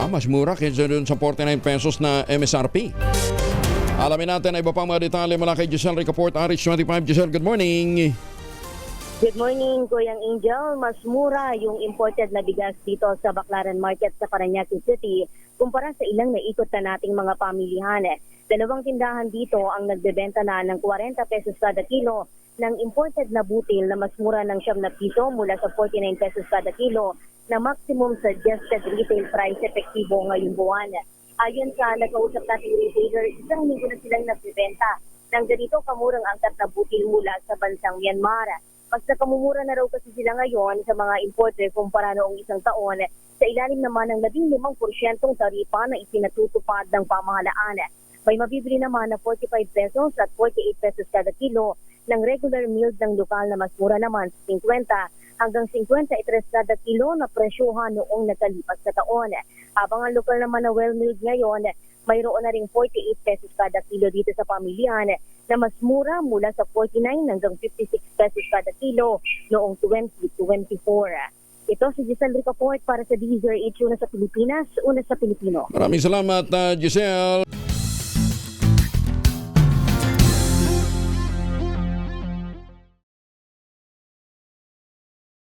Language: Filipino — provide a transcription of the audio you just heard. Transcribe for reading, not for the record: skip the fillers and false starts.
Mas mura kaysa dun sa 49 pesos na MSRP. Alamin natin ang iba pang mga detalye mula kay Giselle Ricaport, RH25. Giselle, good morning. Good morning, Kuyang Angel. Mas mura yung imported na bigas dito sa Baclaran Market sa Parañaque City kumpara sa ilang naikot na nating mga pamilihan. Dalawang tindahan dito ang nagbebenta na ng 40 pesos kada kilo ng imported na butil na mas mura ng 7 na piso mula sa 49 pesos kada kilo na maximum suggested retail price epektibo ngayong buwan. Ayon sa nakausap nating retailer, isang linggo na silang nagbebenta ng ganito kamurang angkat na butil mula sa bansang Myanmar. Mas nakamumura na raw kasi sila ngayon sa mga importer kumpara noong isang taon sa ilalim naman ng 15% taripa na isinatutupad ng pamahalaan. May mabibili naman na 45 pesos at 48 pesos kada kilo ng regular milled ng lokal na mas mura naman sa 50 hanggang 53 kada kilo na presyohan noong nakalipas na taon. Habang ang lokal naman na well-milled ngayon, mayroon na ring 48 pesos kada kilo dito sa pamilyan na mas mura mula sa 49 hanggang 56 pesos kada kilo noong 2024. Ito si Giselle Ricaport para sa DZRH, una sa Pilipinas, una sa Pilipino. Maraming salamat, Giselle.